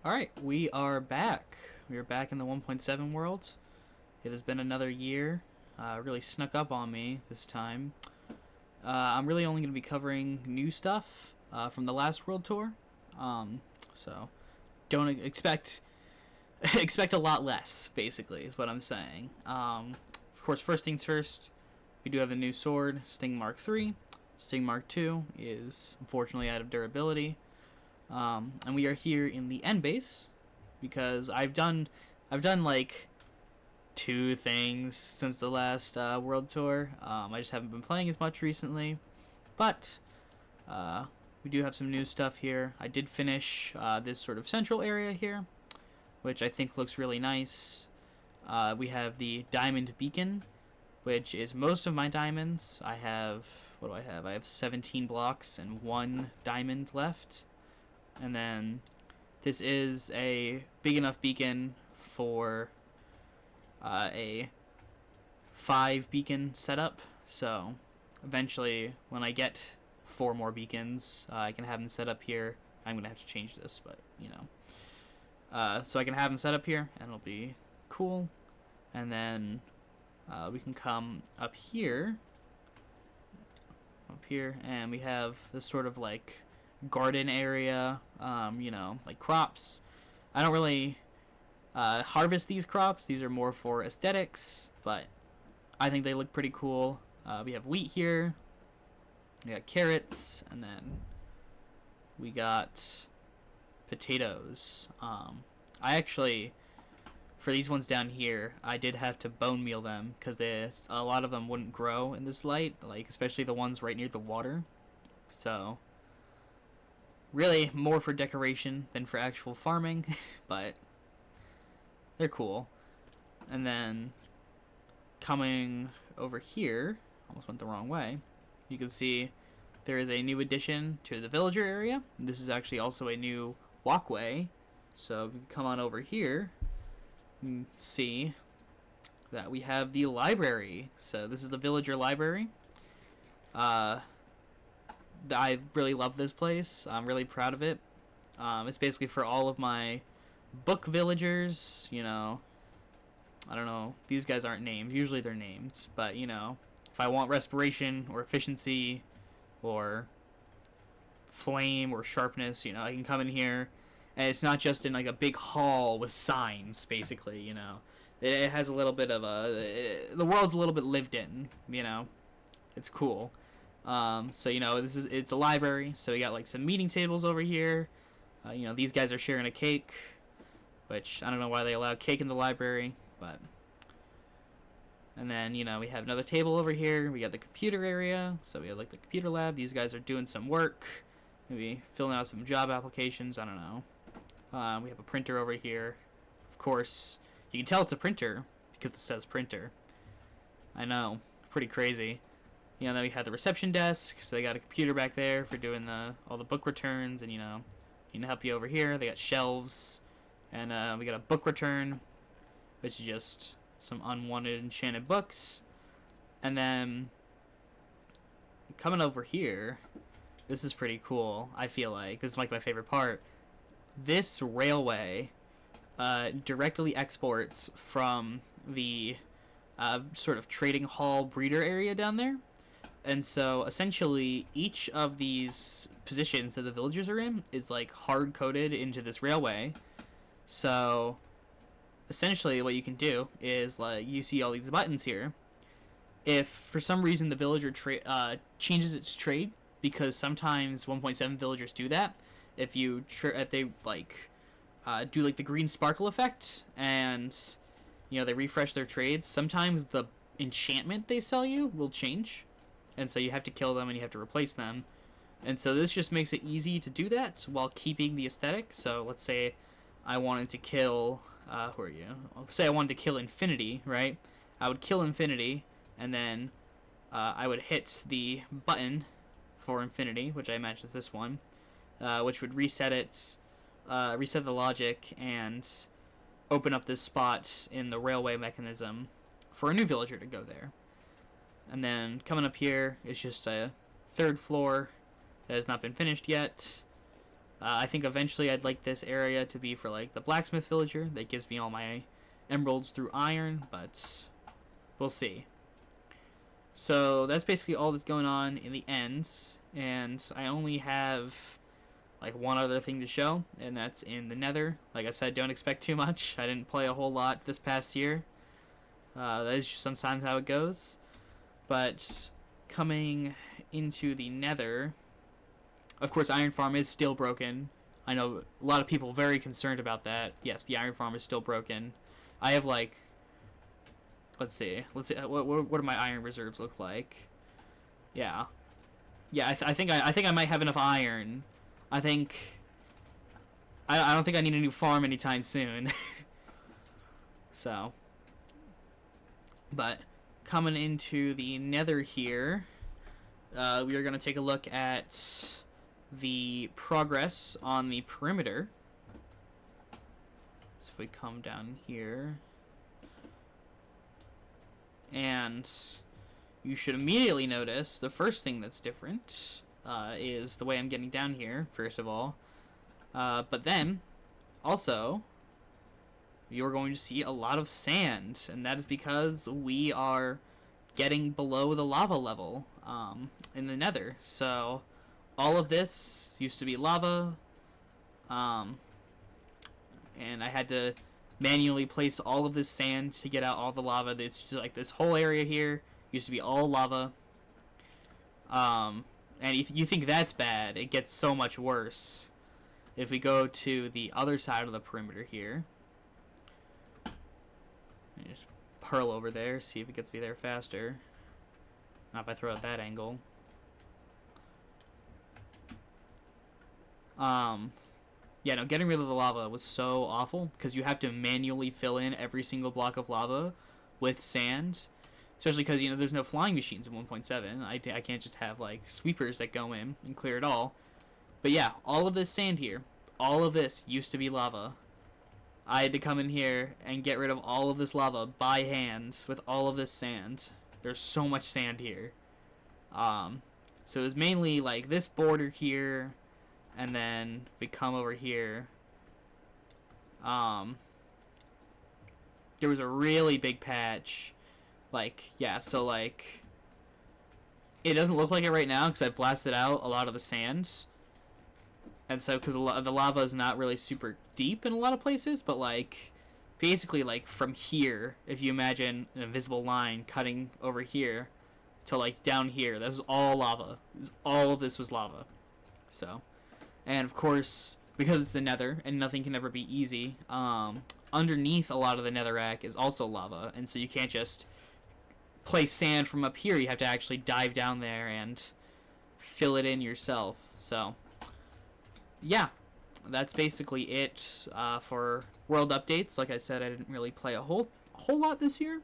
Alright, we are back. We are back in the 1.7 world. It has been another year. Really snuck up on me this time. I'm really only going to be covering new stuff from the last world tour. So don't expect expect a lot less, basically, is what I'm saying. Of course, first things first, we do have a new sword, Sting Mark III. Sting Mark II is unfortunately out of durability. And we are here in the end base because I've done like two things since the last world tour. I just haven't been playing as much recently, but we do have some new stuff here. I did finish this sort of central area here, which I think looks really nice. We have the diamond beacon, which is most of my diamonds. I have, what do I have? I have 17 blocks and 1 diamond left. And then this is a big enough beacon for a 5 beacon setup. So eventually, when I get 4 more beacons, I can have them set up here. I'm going to have to change this, but you know. So I can have them set up here, and it'll be cool. And then we can come up here, and we have this sort of like garden area, you know, like crops. I don't really harvest these crops. These are more for aesthetics, but I think they look pretty cool. We have wheat here. We got carrots, and then we got potatoes. I actually, for these ones down here, I did have to bone meal them because a lot of them wouldn't grow in this light, like especially the ones right near the water. So really more for decoration than for actual farming, but they're cool. And then coming over here, almost went the wrong way, you can see there is a new addition to the villager area. This is actually also a new walkway. So if you come on over here, you can see that we have the library. So this is the villager library. I really love this place. I'm really proud of it. It's basically for all of my book villagers, you know. I don't know. These guys aren't named. Usually they're named. But, you know, if I want respiration or efficiency or flame or sharpness, you know, I can come in here. And it's not just in like a big hall with signs, basically, you know. It has a little bit of the world's a little bit lived in, you know. It's cool. So you know, it's a library. So we got like some meeting tables over here. You know, these guys are sharing a cake, which I don't know why they allow cake in the library, but. And then you know we have another table over here. We got the computer area. So we have like the computer lab. These guys are doing some work, maybe filling out some job applications. I don't know. We have a printer over here. Of course, you can tell it's a printer because it says printer. I know, pretty crazy. You know, then we have the reception desk, so they got a computer back there for doing all the book returns, and you know, need to help you over here. They got shelves, and we got a book return, which is just some unwanted enchanted books. And then coming over here, this is pretty cool. I feel like this is like my favorite part. This railway directly exports from the sort of trading hall breeder area down there. And so, essentially, each of these positions that the villagers are in is, like, hard-coded into this railway. So, essentially, what you can do is, like, you see all these buttons here. If, for some reason, the villager changes its trade, because sometimes 1.7 villagers do that, if they, like, do, like, the green sparkle effect, and, you know, they refresh their trades, sometimes the enchantment they sell you will change. And so you have to kill them and you have to replace them. And so this just makes it easy to do that while keeping the aesthetic. So let's say I wanted to kill, who are you? Let's say I wanted to kill Infinity, right? I would kill Infinity, and then I would hit the button for Infinity, which I imagine is this one, which would reset it, reset the logic, and open up this spot in the railway mechanism for a new villager to go there. And then coming up here is just a third floor that has not been finished yet. I think eventually I'd like this area to be for like the blacksmith villager that gives me all my emeralds through iron, but we'll see. So that's basically all that's going on in the ends, and I only have like one other thing to show, and that's in the nether. Like I said, don't expect too much. I didn't play a whole lot this past year. That is just sometimes how it goes. But coming into the nether, of course, Iron Farm is still broken. I know a lot of people very concerned about that. Yes, the Iron Farm is still broken. I have like, let's see, what do my iron reserves look like? Yeah, I think I might have enough iron. I don't think I need a new farm anytime soon. So, but coming into the nether here, we are going to take a look at the progress on the perimeter. So if we come down here, and you should immediately notice the first thing that's different is the way I'm getting down here, first of all. But then, also, you're going to see a lot of sand, and that is because we are getting below the lava level in the nether. So all of this used to be lava, and I had to manually place all of this sand to get out all the lava. It's just like this whole area here used to be all lava. And if you think that's bad, it gets so much worse. If we go to the other side of the perimeter here, just pearl over there, see if it gets me there faster. Not if I throw out that angle. Yeah, no, getting rid of the lava was so awful because you have to manually fill in every single block of lava with sand. Especially because, there's no flying machines in 1.7. I can't just have, like, sweepers that go in and clear it all. But yeah, all of this sand here, all of this used to be lava. I had to come in here and get rid of all of this lava by hand with all of this sand. There's so much sand here. So it was mainly, like, this border here, and then we come over here. There was a really big patch. Like, yeah, so, like, it doesn't look like it right now because I've blasted out a lot of the sands. And so, because the lava is not really super deep in a lot of places, but, like, basically, like, from here, if you imagine an invisible line cutting over here to, like, down here, that was all lava. All of this was lava. So, and, of course, because it's the nether, and nothing can ever be easy, underneath a lot of the netherrack is also lava, and so you can't just place sand from up here. You have to actually dive down there and fill it in yourself. So yeah, that's basically it for world updates. Like I said, I didn't really play a whole lot this year.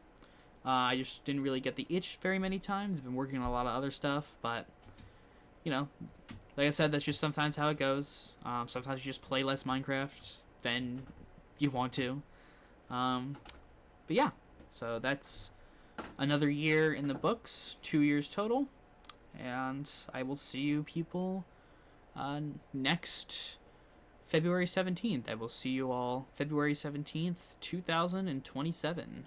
I just didn't really get the itch very many times. I've been working on a lot of other stuff, but like I said, that's just sometimes how it goes. Sometimes you just play less Minecraft than you want to. But yeah, so that's another year in the books, 2 years total, and I will see you people next February 17th. I will see you all February 17th, 2027.